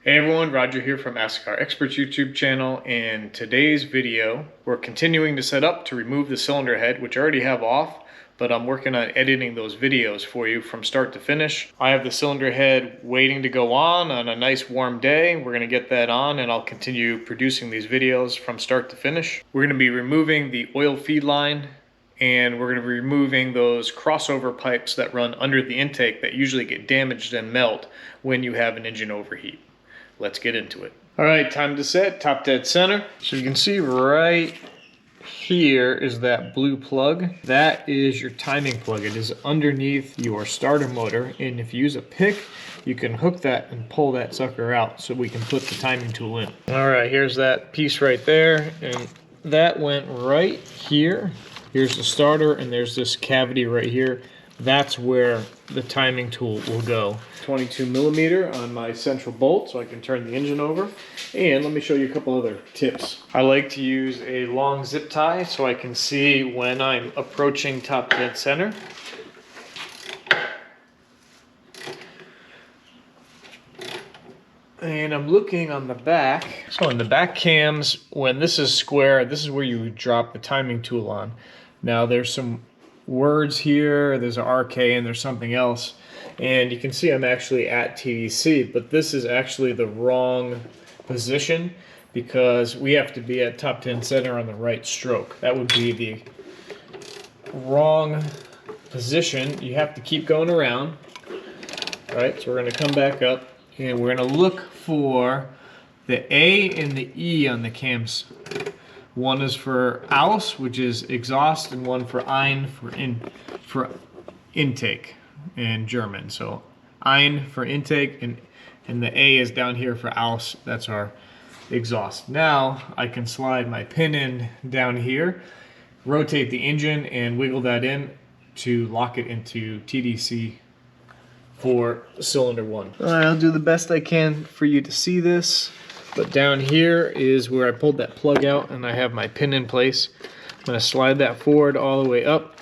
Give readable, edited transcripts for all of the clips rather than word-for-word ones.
Hey everyone, Roger here from Ask Our Experts YouTube channel. In today's video, we're continuing to set up to remove the cylinder head, which I already have off, but I'm working on editing those videos for you from start to finish. I have the cylinder head waiting to go on a nice warm day. We're gonna get that on and I'll continue producing these videos from start to finish. We're gonna be removing the oil feed line, and we're gonna be removing those crossover pipes that run under the intake that usually get damaged and melt when you have an engine overheat. Let's get into it. All right, time to set, top dead center. So you can see right here is that blue plug. That is your timing plug. It is underneath your starter motor, and if you use a pick, you can hook that and pull that sucker out so we can put the timing tool in. All right, here's that piece right there, and that went right here. Here's the starter, and there's this cavity right here. That's where the timing tool will go. 22 millimeter on my central bolt so I can turn the engine over. And let me show you a couple other tips. I like to use a long zip tie so I can see when I'm approaching top dead center. And I'm looking on the back. So in the back cams, when this is square, this is where you drop the timing tool on. Now there's some words here, there's an RK and there's something else, and you can see I'm actually at TDC, but this is actually the wrong position because we have to be at top 10 center on the right stroke. That would be the wrong position. You have to keep going around. All right, so we're going to come back up and we're going to look for the A and the E on the cams. One is for Aus, which is exhaust, and one for Ein for intake in German. So Ein for intake, and the A is down here for Aus. That's our exhaust. Now I can slide my pin in down here, rotate the engine, and wiggle that in to lock it into TDC for cylinder 1. I'll do the best I can for you to see this. But down here is where I pulled that plug out and I have my pin in place. I'm going to slide that forward all the way up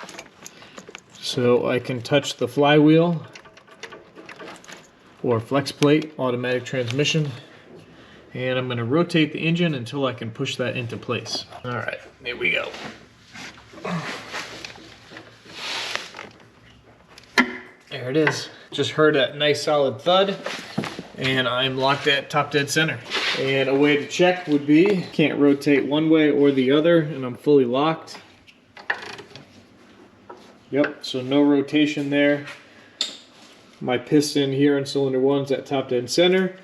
so I can touch the flywheel or flex plate, automatic transmission. And I'm going to rotate the engine until I can push that into place. All right, here we go. There it is. Just heard that nice solid thud, and I'm locked at top dead center. And a way to check would be, can't rotate one way or the other, and I'm fully locked. Yep, so no rotation there. My piston here in cylinder 1's at top dead center.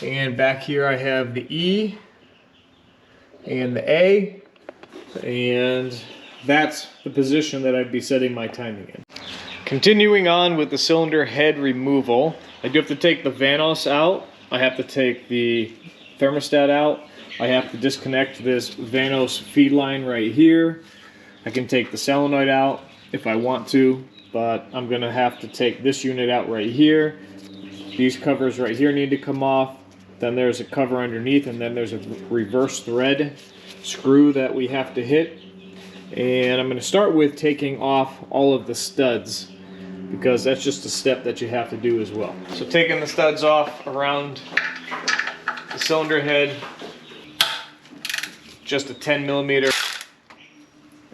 And back here I have the E and the A. And that's the position that I'd be setting my timing in. Continuing on with the cylinder head removal, I do have to take the Vanos out. I have to take the thermostat out. I have to disconnect this Vanos feed line right here. I can take the solenoid out if I want to, but I'm going to have to take this unit out right here. These covers right here need to come off. Then there's a cover underneath, and then there's a reverse thread screw that we have to hit. And I'm going to start with taking off all of the studs, because that's just a step that you have to do as well. So taking the studs off around the cylinder head, just a 10 millimeter,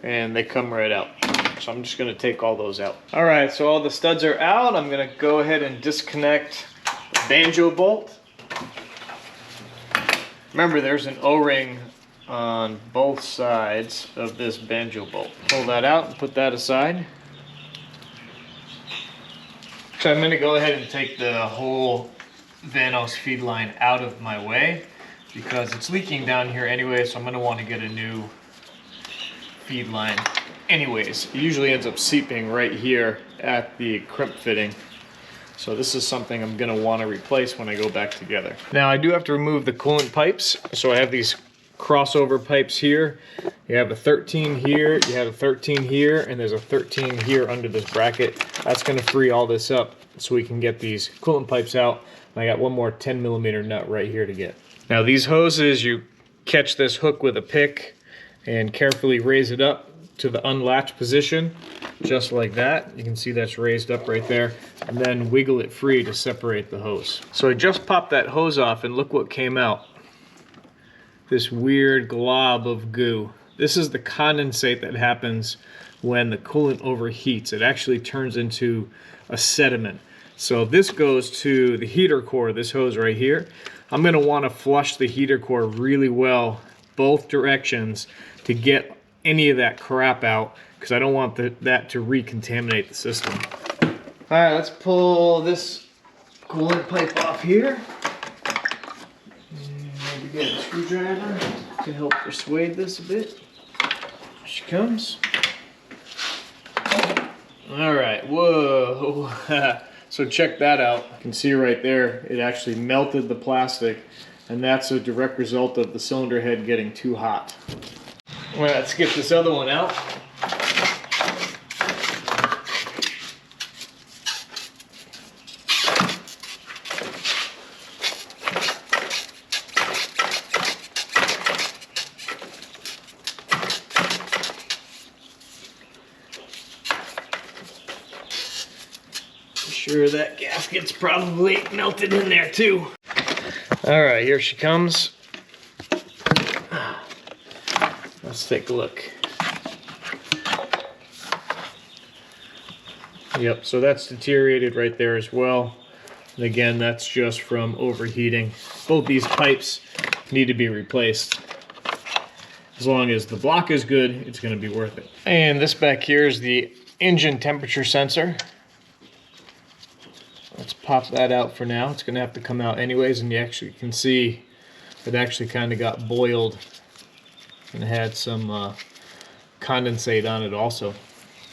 and they come right out. So I'm just going to take all those out. All right, so all the studs are out. I'm going to go ahead and disconnect the banjo bolt. Remember, there's an O-ring on both sides of this banjo bolt. Pull that out and put that aside. So I'm going to go ahead and take the whole Vanos feed line out of my way because it's leaking down here anyway, so I'm going to want to get a new feed line anyways. It usually ends up seeping right here at the crimp fitting. So this is something I'm going to want to replace when I go back together. Now I do have to remove the coolant pipes. So I have these crossover pipes here. You have a 13 here, you have a 13 here, and there's a 13 here under this bracket. That's going to free all this up so we can get these coolant pipes out. And I got one more 10 millimeter nut right here to get. Now these hoses, you catch this hook with a pick and carefully raise it up to the unlatched position. just like that. You can see that's raised up right there, and then wiggle it free to separate the hose. So I just popped that hose off and look what came out. This weird glob of goo. This is the condensate that happens when the coolant overheats. It actually turns into a sediment. So this goes to the heater core, this hose right here. I'm gonna wanna flush the heater core really well, both directions, to get any of that crap out, because I don't want that to recontaminate the system. All right, let's pull this coolant pipe off here. And maybe get a screwdriver to help persuade this a bit. Here she comes. All right, whoa. So check that out. You can see right there, it actually melted the plastic, and that's a direct result of the cylinder head getting too hot. Well, let's get this other one out. Sure, that gasket's probably melted in there too. All right, here she comes. Let's take a look. Yep, so that's deteriorated right there as well. And again, that's just from overheating. Both these pipes need to be replaced. As long as the block is good, it's going to be worth it. And this back here is the engine temperature sensor. Let's pop that out for now. It's going to have to come out anyways, and you actually can see it actually kind of got boiled and had some condensate on it also.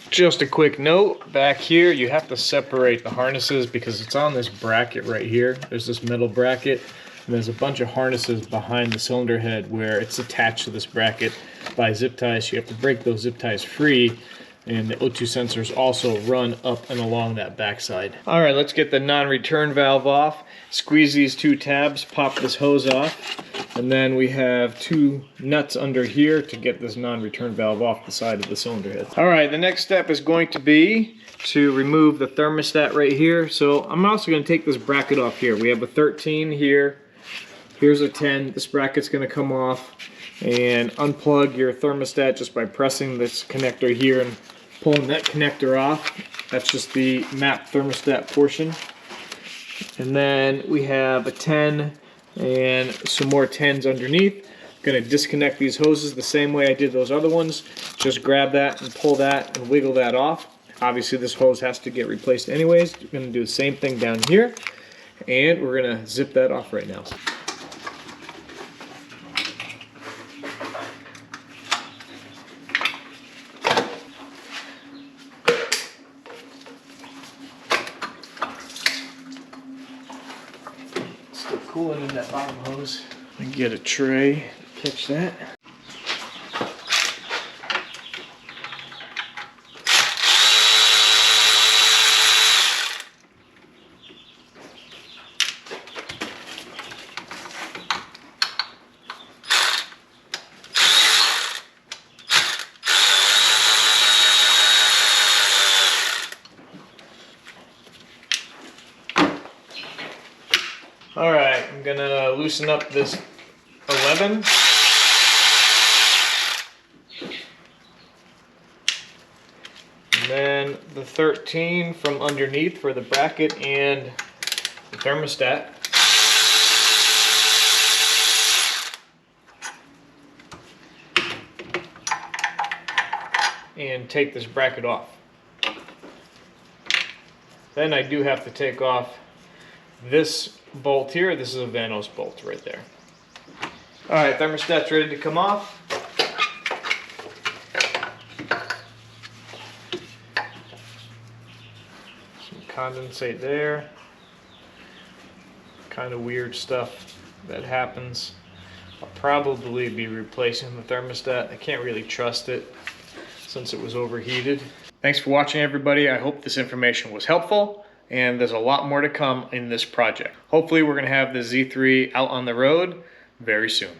Just a quick note, back here you have to separate the harnesses because it's on this bracket right here. There's this metal bracket, and there's a bunch of harnesses behind the cylinder head where it's attached to this bracket by zip ties. So you have to break those zip ties free, and the O2 sensors also run up and along that backside. All right, let's get the non-return valve off. Squeeze these two tabs, pop this hose off, and then we have two nuts under here to get this non-return valve off the side of the cylinder head. All right, the next step is going to be to remove the thermostat right here. So I'm also going to take this bracket off here. We have a 13 here. Here's a 10. This bracket's going to come off, and unplug your thermostat just by pressing this connector here and pulling that connector off. That's just the map thermostat portion. And then we have a 10 and some more 10s underneath. I'm going to disconnect these hoses the same way I did those other ones. Just grab that and pull that and wiggle that off. Obviously this hose has to get replaced anyways. We're going to do the same thing down here, and we're going to zip that off right now. Still cooling in that bottom hose. I get a tray to catch that. All right, I'm gonna loosen up this 11. And then the 13 from underneath for the bracket and the thermostat. And take this bracket off. Then I do have to take off this bolt here. This is a Vanos bolt right there. All right, thermostat's ready to come off. Some condensate there. Kind of weird stuff that happens. I'll probably be replacing the thermostat. I can't really trust it since it was overheated. Thanks for watching, everybody. I hope this information was helpful, and there's a lot more to come in this project. Hopefully we're going to have the Z3 out on the road very soon.